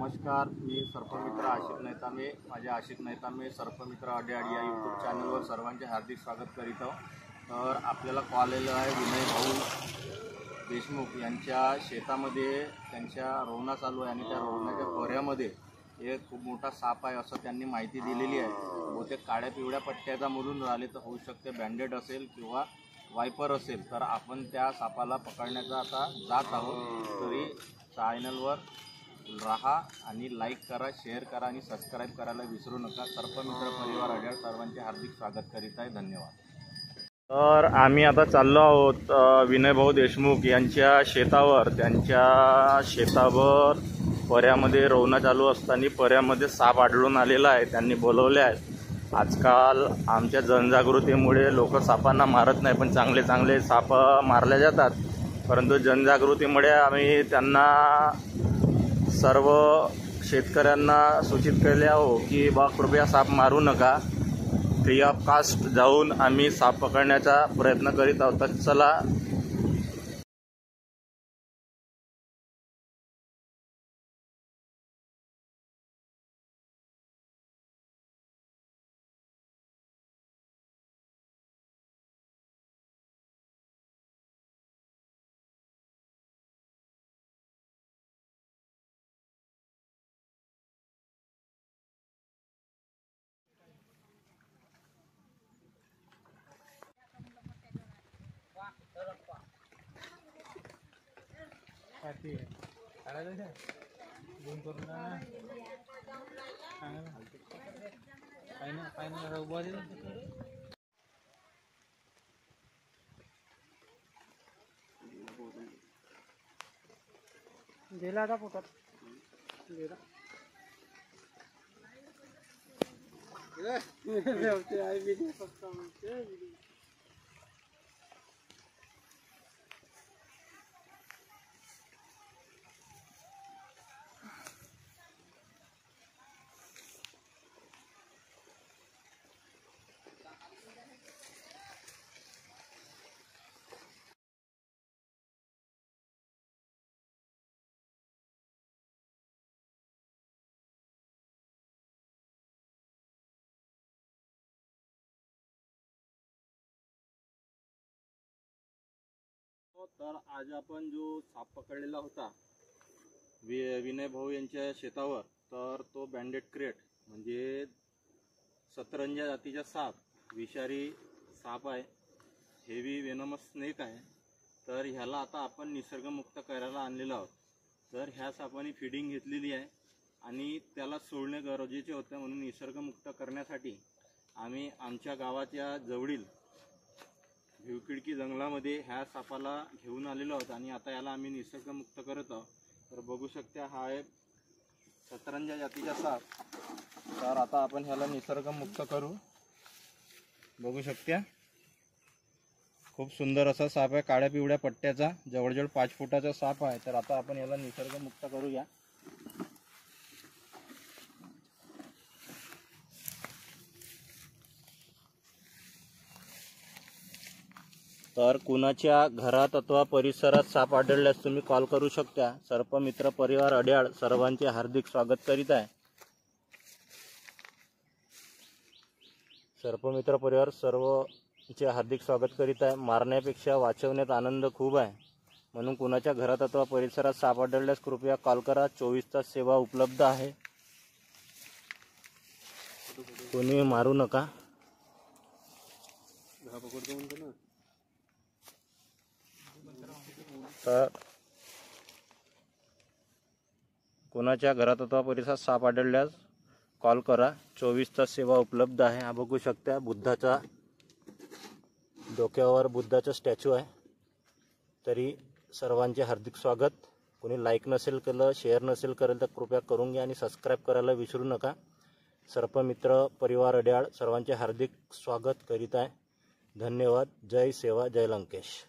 नमस्कार, मी सर्पमित्र आशिक नैतामे. माझ्या आशिक नैतामे सर्पमित्र अड्याड या यूट्यूब चॅनलवर सर्वांचे हार्दिक स्वागत करीत आहोत. तर आपल्याला कॉल आलेला आहे विनय भाऊ देशमुख यांच्या शेतामध्ये त्यांच्या रोवणा चालू आहे आणि त्या रोवण्याच्या खोऱ्यामध्ये एक खूप मोठा साप आहे असं त्यांनी माहिती दिलेली आहे. बहुतेक काळ्या पिवळ्या पट्ट्याचा म्हणून राहिले तर होऊ शकते बँडेड असेल किंवा वायपर असेल. तर आपण त्या सापाला पकडण्याचा आता जात आहोत. तरी चॅनलवर राहा आणि लाईक करा, शेअर करा आणि सबस्क्राईब करायला विसरू नका. सर्पमित्र परिवार अड्याड सर्वांचे हार्दिक स्वागत करीत आहे. धन्यवाद. तर आम्ही आता चाललो आहोत विनय भाऊ देशमुख यांच्या शेतावर. त्यांच्या शेतावर पर्यामध्ये रोवणा चालू असताना पर्यामध्ये साप आढळून आलेला आहे. त्यांनी बोलवले आहेत. आजकाल आमच्या जनजागृतीमुळे लोक सापांना मारत नाही, पण चांगले चांगले साप मारले जातात. परंतु जनजागृतीमुळे आम्ही त्यांना सर्व शेतकऱ्यांना सूचित केले आहो की कृपया साप मारू नका. फ्री ऑफ कास्ट जाऊन आम्ही साप पकडण्याचा प्रयत्न करीत आहोत. तर चला. गेला आता पोटात गेला. आई व्हिडिओ फक्त म्हणते तर आज आपण जो साप पकडलेला होता विनय भाऊ यांच्या शेतावर, तर तो बँडेड क्रेट म्हणजे सतरंजा जातीचा साप, विषारी साप आहे, हेवी वेनमस स्नेक आहे. तर ह्याला आता आपण निसर्गमुक्त करायला आणलेलो आहोत. तर ह्या सापाने फिडिंग घेतलेली आहे आणि त्याला सोडणे गरजेचे होते. म्हणून निसर्गमुक्त करण्यासाठी आम्ही आमच्या गावाच्या जवळील भिवखिडकी जंगलामध्ये ह्या सापाला घेऊन आलेलो आहोत आणि आता याला आम्ही निसर्गमुक्त करत आहोत. तर बघू शकता, हा आहे सतरंजा जातीचा साप. तर आता आपण ह्याला निसर्गमुक्त करू. बघू शकता, खूप सुंदर असा साप आहे, काळ्या पिवळ्या पट्ट्याचा, जवळजवळ 5 फुटाचा साप आहे. तर आता आपण याला निसर्गमुक्त करूया. तर कुणाच्या घरात अथवा परिसरात साप आढळल्यास तुम्ही कॉल करू शकता. सर्पमित्र परिवार अड्याड सर्वांचे हार्दिक स्वागत करीत आहे. सर्पमित्र परिवार सर्वचे हार्दिक स्वागत करीत आहे. मारण्यापेक्षा वाचवण्यात आनंद खूप आहे. म्हणून कुणाच्या घरात अथवा परिसरात साप आढळल्यास कृपया कॉल करा. 24 तास सेवा उपलब्ध आहे. कोणी मारू नका. तर कोणाच्या घरात अथवा परिसरात साप आढळल्यास कॉल करा. 24 तास सेवा उपलब्ध आहे. हा बघू शकता, बुद्धाचा डोक्यावर बुद्धाचा स्टॅच्यू आहे. तरी सर्वांचे हार्दिक स्वागत. कोणी लाईक नसेल केलं, शेअर नसेल करेल तर कृपया करून घ्या आणि सबस्क्राईब करायला विसरू नका. सर्पमित्र परिवार अड्याड सर्वांचे हार्दिक स्वागत करीत आहे. धन्यवाद. जय सेवा, जय लंकेश.